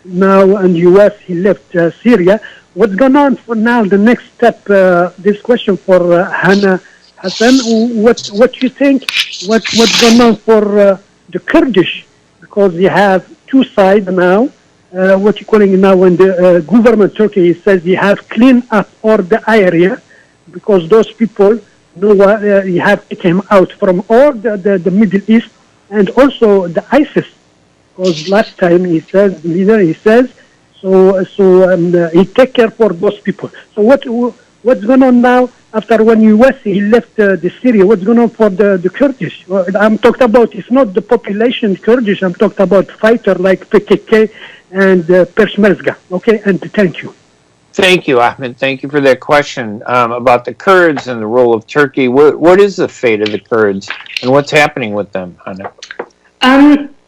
now in the U.S. he left Syria. What's going on for now? The next step, this question for Hanna Hasan, what you think? What's going on for the Kurdish? Because you have two sides now. What you calling now when the government Turkey says you have cleaned up all the area because those people you have taken out from all the Middle East and also the ISIS. Because last time he says, the leader, he says, he take care for those people. So what's going on now after when US he left the Syria? What's going on for the Kurdish? I'm talking about, it's not the population Kurdish, I'm talking about fighter like PKK and Peshmerga. Okay, and thank you. Thank you, Ahmed. Thank you for that question about the Kurds and the role of Turkey. What is the fate of the Kurds and what's happening with them, Hanna?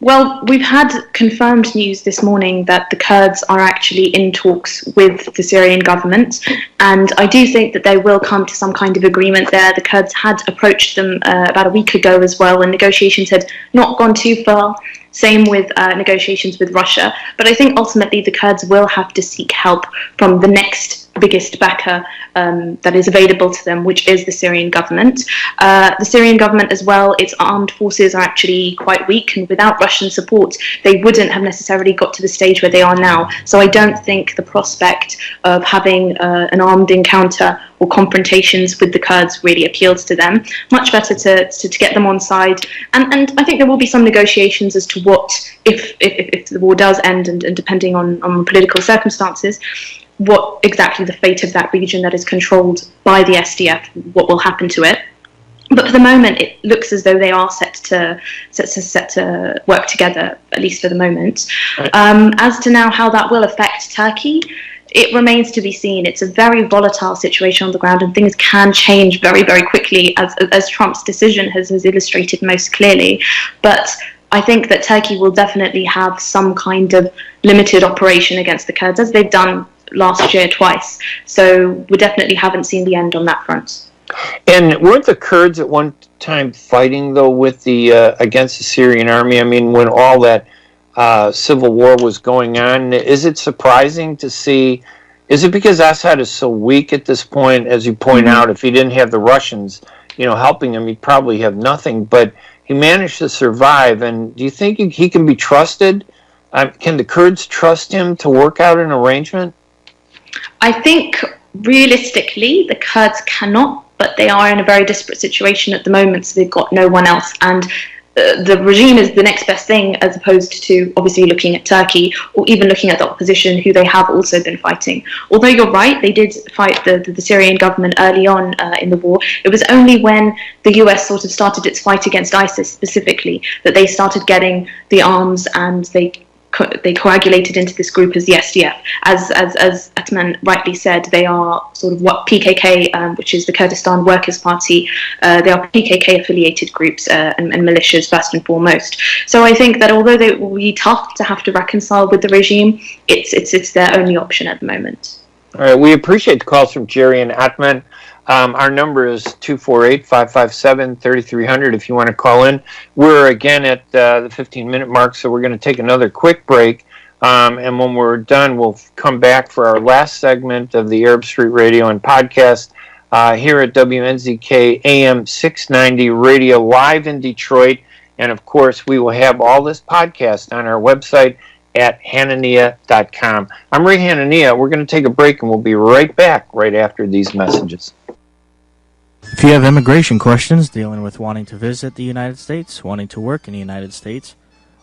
Well, we've had confirmed news this morning that the Kurds are actually in talks with the Syrian government, and I do think that they will come to some kind of agreement there. The Kurds had approached them about a week ago as well, and negotiations had not gone too far. Same with negotiations with Russia. But I think ultimately the Kurds will have to seek help from the next biggest backer that is available to them, which is the Syrian government. The Syrian government as well, its armed forces are actually quite weak, and without Russian support, they wouldn't have necessarily got to the stage where they are now. So I don't think the prospect of having an armed encounter or confrontations with the Kurds really appeals to them. Much better to get them on side. And I think there will be some negotiations as to what, if the war does end, and depending on political circumstances, what exactly the fate of that region that is controlled by the SDF, what will happen to it. But for the moment, it looks as though they are set to work together, at least for the moment. As to now how that will affect Turkey, it remains to be seen. It's a very volatile situation on the ground, and things can change very, very quickly, as Trump's decision has illustrated most clearly. But I think that Turkey will definitely have some kind of limited operation against the Kurds, as they've done last year twice. So we definitely haven't seen the end on that front. And weren't the Kurds at one time fighting, though, with the against the Syrian army? I mean, when all that civil war was going on, is it surprising to see? Is it because Assad is so weak at this point, as you point out? If he didn't have the Russians, helping him, he'd probably have nothing. But he managed to survive. And do you think he can be trusted? Can the Kurds trust him to work out an arrangement? I think realistically the Kurds cannot, but they are in a very desperate situation at the moment, so they've got no one else. And the regime is the next best thing, as opposed to obviously looking at Turkey or even looking at the opposition, who they have also been fighting. Although you're right, they did fight the Syrian government early on in the war. It was only when the US sort of started its fight against ISIS specifically that they started getting the arms, and they coagulated into this group as the SDF. As Atman rightly said, they are sort of what PKK, which is the Kurdistan Workers' Party, they are PKK affiliated groups and militias first and foremost. So I think that although they will be tough to have to reconcile with the regime, it's their only option at the moment. All right, we appreciate the calls from Jerry and Atman. Our number is 248-557-3300 if you want to call in. We're again at the 15-minute mark, so we're going to take another quick break. And when we're done, we'll come back for our last segment of the Arab Street Radio and podcast here at WNZK AM 690 Radio live in Detroit. And, of course, we will have all this podcast on our website at hanania.com. I'm Ray Hanania. We're going to take a break, and we'll be right back right after these messages. If you have immigration questions dealing with wanting to visit the United States, wanting to work in the United States,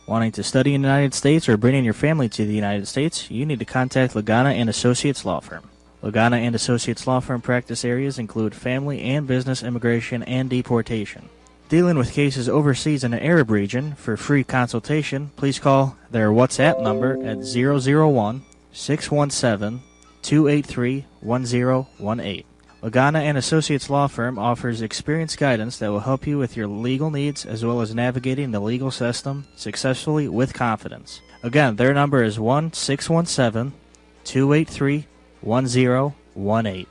wanting to study in the United States, or bringing your family to the United States, you need to contact Lagana and Associates Law Firm. Lagana and Associates Law Firm practice areas include family and business immigration and deportation. Dealing with cases overseas in the Arab region, for free consultation, please call their WhatsApp number at 001-617-283-1018. Lagana and Associates Law Firm offers experienced guidance that will help you with your legal needs as well as navigating the legal system successfully with confidence. Again, their number is 1-617-283-1018.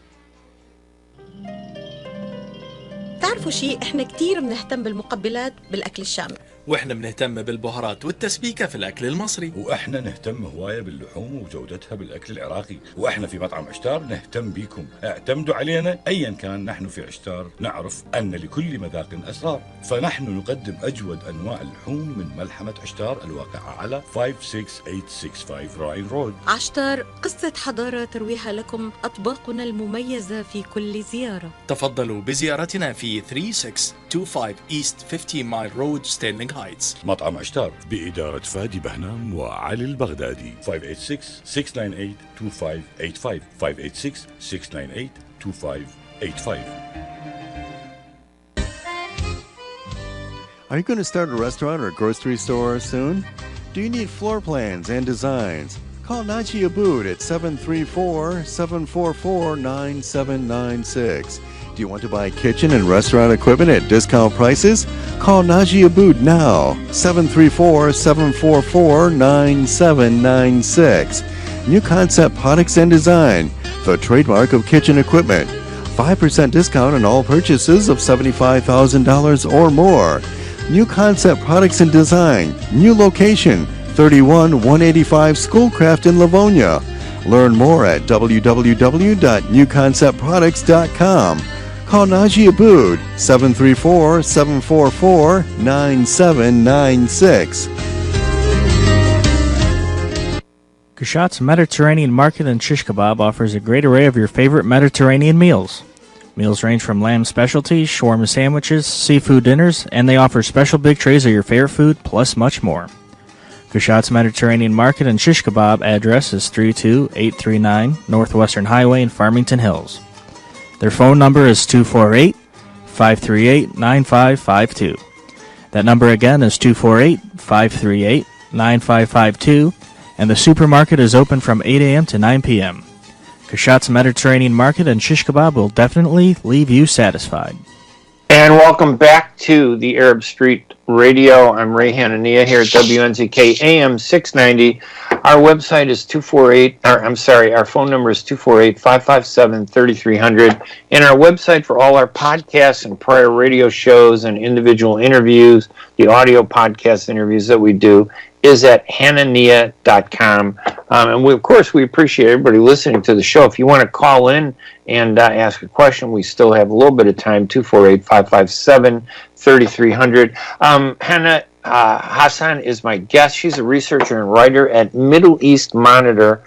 تعرفوا شيء، احنا كتير بنهتم بالمقبلات بالأكل الشامي، واحنا بنهتم بالبهارات والتسبيكة في الأكل المصري، واحنا نهتم هواية باللحوم وجودتها بالأكل العراقي، واحنا في مطعم عشتار نهتم بيكم، اعتمدوا علينا أيا كان. نحن في عشتار نعرف أن لكل مذاق أسرار، فنحن نقدم أجود أنواع اللحوم من ملحمة عشتار الواقعة على 56865 راين رود. عشتار، قصة حضارة ترويها لكم أطباقنا المميزة في كل زيارة. تفضلوا بزيارتنا في 3625 East 15 Mile Road, Sterling Heights. مطعم عشتار بإدارة فادي بهنام وعلي البغدادي. 586-698-2585 586-698-2585. Are you going to start a restaurant or a grocery store soon? Do you need floor plans and designs? Call Naji Abood at 734-744-9796. Do you want to buy kitchen and restaurant equipment at discount prices? Call Naji Abood now, 734-744-9796. New Concept Products and Design, the trademark of kitchen equipment. 5% discount on all purchases of $75,000 or more. New Concept Products and Design, new location, 31185 Schoolcraft in Livonia. Learn more at www.newconceptproducts.com. Call Naji Abood, 734-744-9796. Kashat's Mediterranean Market and Shish Kebab offers a great array of your favorite Mediterranean meals. Meals range from lamb specialties, shawarma sandwiches, seafood dinners, and they offer special big trays of your favorite food, plus much more. Kashat's Mediterranean Market and Shish Kebab address is 32839 Northwestern Highway in Farmington Hills. Their phone number is 248-538-9552. That number again is 248-538-9552, and the supermarket is open from 8 a.m. to 9 p.m. Kashat's Mediterranean Market and Shish Kebab will definitely leave you satisfied. And welcome back to the Arab Street Radio. I'm Ray Hanania here at WNZK AM 690. Our website is our phone number is 248-557-3300. And our website for all our podcasts and prior radio shows and individual interviews, the audio podcast interviews that we do, is at hanania.com. And we appreciate everybody listening to the show. If you want to call in and ask a question, we still have a little bit of time, 248-557-3300. Hanna Hasan is my guest. She's a researcher and writer at Middle East Monitor,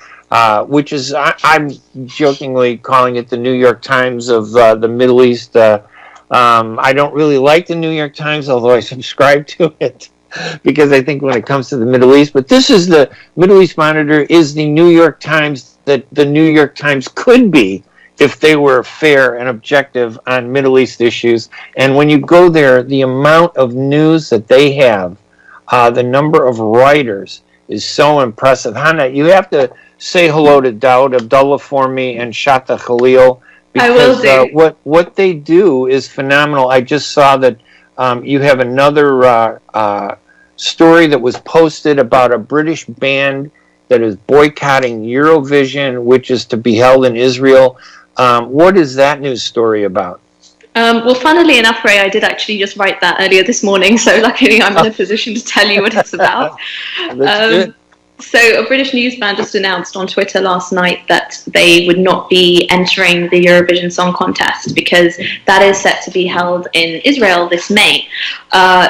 which is, I'm jokingly calling it the New York Times of the Middle East. I don't really like the New York Times, although I subscribe to it because I think when it comes to the Middle East, but this is the Middle East Monitor is the New York Times that the New York Times could be if they were fair and objective on Middle East issues. And when you go there, the amount of news that they have, the number of writers is so impressive. Hanna, you have to say hello to Daud Abdullah for me and Shatta Khalil, because what they do is phenomenal. I just saw that you have another story that was posted about a British band that is boycotting Eurovision, which is to be held in Israel. What is that news story about? Well, funnily enough, Ray, I did actually just write that earlier this morning, so luckily I'm in a position to tell you what it's about. That's good. So a British news band just announced on Twitter last night that they would not be entering the Eurovision Song Contest because that is set to be held in Israel this May.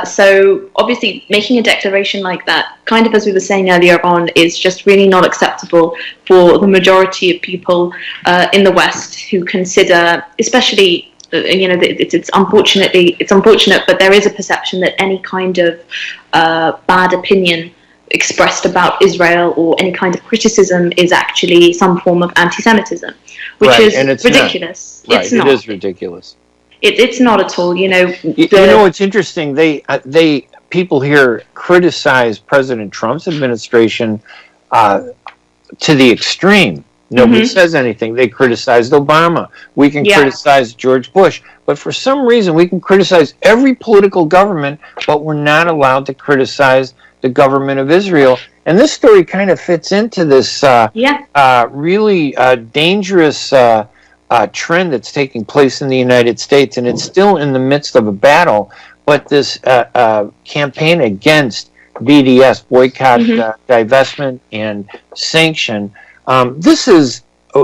So obviously making a declaration like that, kind of as we were saying earlier on, is just really not acceptable for the majority of people in the West who consider, especially it's unfortunate, but there is a perception that any kind of bad opinion expressed about Israel or any kind of criticism is actually some form of anti-Semitism, which is ridiculous. Right, it's not. It is ridiculous. It's not at all. It's interesting. People here criticize President Trump's administration to the extreme. Nobody says anything. They criticized Obama. We can criticize George Bush. But for some reason, we can criticize every political government, but we're not allowed to criticize the government of Israel. And this story kind of fits into this really dangerous trend that's taking place in the United States. And it's still in the midst of a battle. But this campaign against BDS, boycott, divestment, and sanction, this is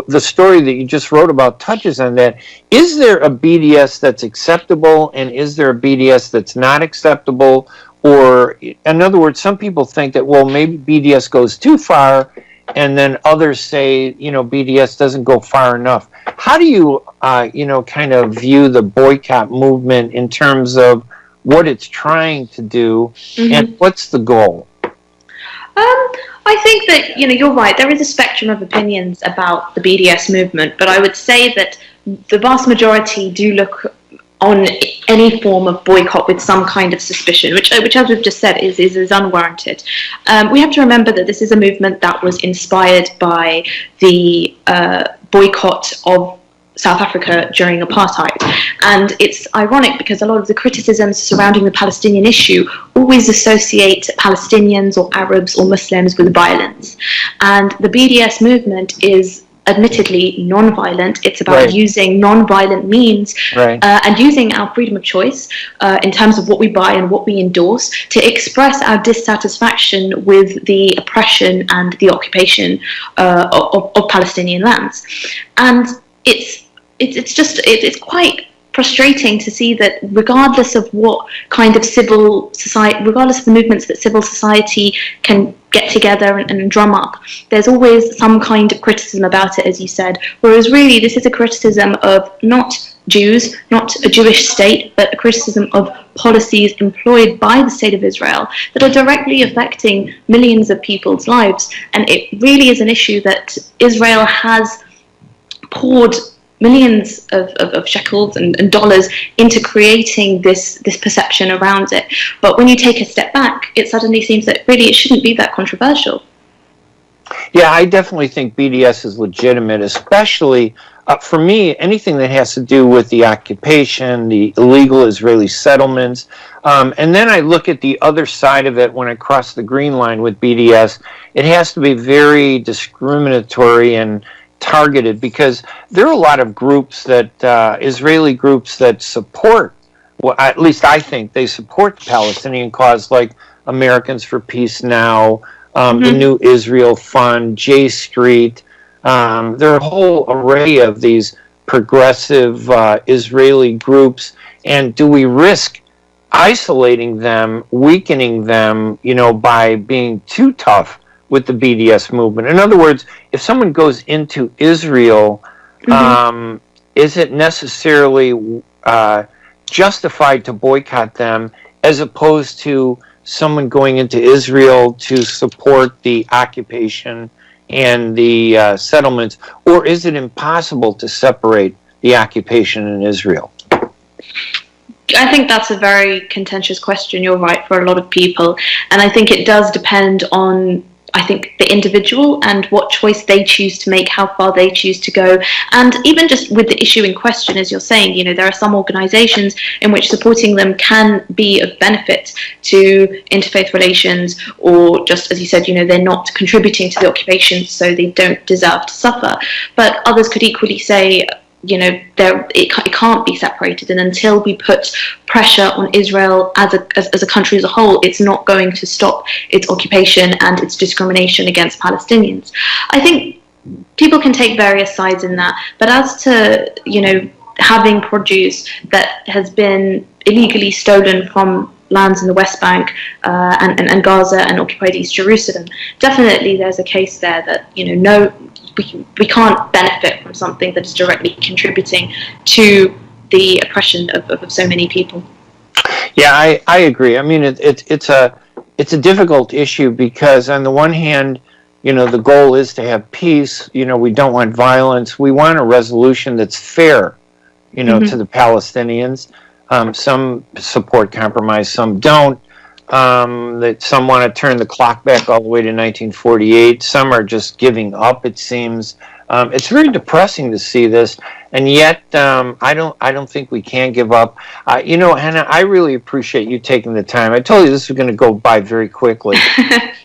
the story that you just wrote about touches on that. Is there a BDS that's acceptable, and is there a BDS that's not acceptable? Or, in other words, some people think that, well, maybe BDS goes too far, and then others say, BDS doesn't go far enough. How do you, kind of view the boycott movement in terms of what it's trying to do, and what's the goal? I think that, you're right. There is a spectrum of opinions about the BDS movement, but I would say that the vast majority do look on any form of boycott with some kind of suspicion, which as we've just said, is unwarranted. We have to remember that this is a movement that was inspired by the boycott of South Africa during apartheid. And it's ironic because a lot of the criticisms surrounding the Palestinian issue always associate Palestinians or Arabs or Muslims with violence. And the BDS movement is admittedly non-violent. It's about using non-violent means and using our freedom of choice in terms of what we buy and what we endorse to express our dissatisfaction with the oppression and the occupation of Palestinian lands. And it's quite frustrating to see that regardless of what kind of civil society, regardless of the movements that civil society can get together and drum up, there's always some kind of criticism about it, as you said, whereas really this is a criticism of not Jews, not a Jewish state, but a criticism of policies employed by the state of Israel that are directly affecting millions of people's lives. And it really is an issue that Israel has poured millions of shekels and dollars into creating this perception around it. But when you take a step back, it suddenly seems that really it shouldn't be that controversial. Yeah, I definitely think BDS is legitimate, especially for me, anything that has to do with the occupation, the illegal Israeli settlements. And then I look at the other side of it when I cross the green line with BDS. It has to be very discriminatory and targeted, because there are a lot of groups that Israeli groups that support, well, at least I think they support the Palestinian cause, like Americans for Peace Now, the New Israel Fund, J Street. There are a whole array of these progressive Israeli groups, and do we risk isolating them, weakening them, by being too tough with the BDS movement? In other words, if someone goes into Israel, is it necessarily justified to boycott them as opposed to someone going into Israel to support the occupation and the settlements? Or is it impossible to separate the occupation in Israel? I think that's a very contentious question, you're right, for a lot of people. And I think it does depend on, I think, the individual and what choice they choose to make, how far they choose to go. And even just with the issue in question, as you're saying, you know, there are some organizations in which supporting them can be of benefit to interfaith relations, or just, as you said, you know, they're not contributing to the occupation, so they don't deserve to suffer. But others could equally say, you know, it can't be separated, and until we put pressure on Israel as a country as a whole, it's not going to stop its occupation and its discrimination against Palestinians. I think people can take various sides in that, but as to, you know, having produce that has been illegally stolen from lands in the West Bank and Gaza and occupied East Jerusalem, definitely there's a case there that, you know, we can't benefit from something that is directly contributing to the oppression of so many people. Yeah, I agree. I mean, it's a difficult issue because on the one hand, you know, the goal is to have peace. You know, we don't want violence. We want a resolution that's fair, you know, to the Palestinians. Some support compromise, some don't. That some want to turn the clock back all the way to 1948. Some are just giving up, it seems. It's very depressing to see this, and yet I don't think we can give up. You know, Hannah, I really appreciate you taking the time. I told you this was going to go by very quickly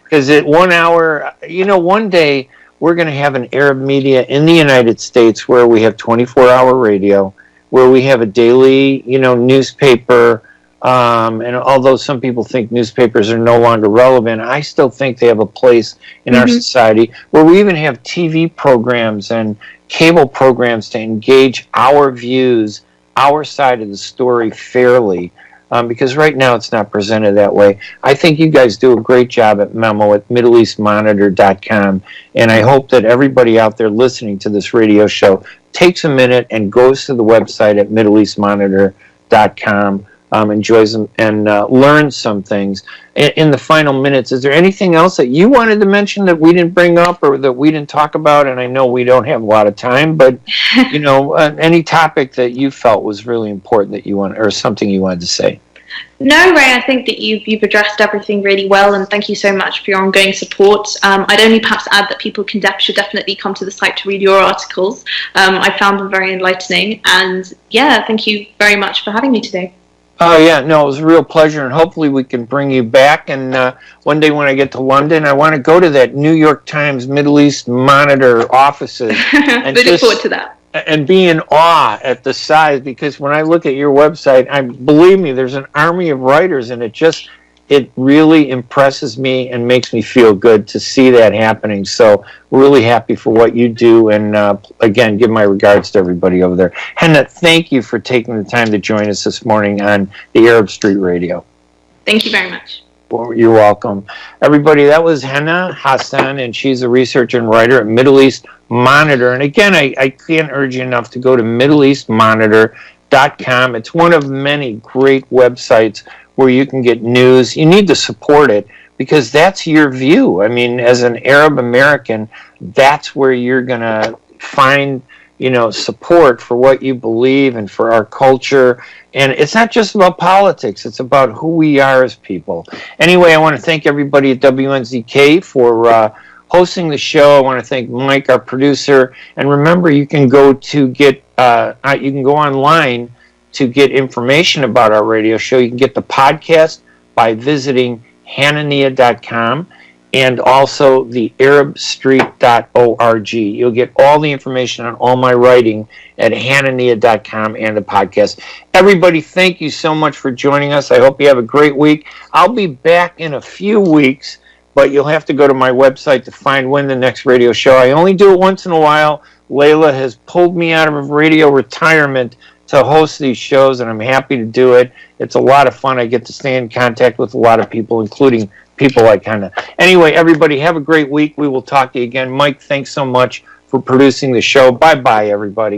because at 1 hour, you know, one day we're going to have an Arab media in the United States where we have 24-hour radio, where we have a daily, you know, newspaper. And although some people think newspapers are no longer relevant, I still think they have a place in our society, where we even have TV programs and cable programs to engage our views, our side of the story fairly, because right now it's not presented that way. I think you guys do a great job at Memo at MiddleEastMonitor.com, and I hope that everybody out there listening to this radio show takes a minute and goes to the website at MiddleEastMonitor.com. Enjoys them and learns some things. In the final minutes, is there anything else that you wanted to mention that we didn't bring up or that we didn't talk about? And I know we don't have a lot of time, but you know, any topic that you felt was really important that you want, or something you wanted to say? No, Ray, I think that you've addressed everything really well, and thank you so much for your ongoing support. I'd only perhaps add that people should definitely come to the site to read your articles. I found them very enlightening, and yeah, thank you very much for having me today. Oh, yeah, no, it was a real pleasure, and hopefully we can bring you back. And one day when I get to London, I want to go to that New York Times Middle East Monitor offices. And we look forward to that. And be in awe at the size, because when I look at your website, believe me, there's an army of writers, and it really impresses me and makes me feel good to see that happening. So we're really happy for what you do, and again, give my regards to everybody over there. Hanna, thank you for taking the time to join us this morning on the Arab Street Radio. Thank you very much. Well, you're welcome. Everybody, that was Hanna Hasan, and she's a researcher and writer at Middle East Monitor. And again, I can't urge you enough to go to MiddleEastMonitor.com. It's one of many great websites where you can get news. You need to support it because that's your view. I mean, as an Arab American, that's where you're going to find, you know, support for what you believe and for our culture. And it's not just about politics. It's about who we are as people. Anyway, I want to thank everybody at WNZK for hosting the show. I want to thank Mike, our producer. And remember, you can go online to get information about our radio show. You can get the podcast by visiting Hanania.com and also the ArabStreet.org. You'll get all the information on all my writing at Hanania.com and the podcast. Everybody, thank you so much for joining us. I hope you have a great week. I'll be back in a few weeks, but you'll have to go to my website to find when the next radio show. I only do it once in a while. Layla has pulled me out of radio retirement to host these shows, and I'm happy to do it. It's a lot of fun. I get to stay in contact with a lot of people, including people like Hanna. Anyway, everybody, have a great week. We will talk to you again. Mike, thanks so much for producing the show. Bye-bye, everybody.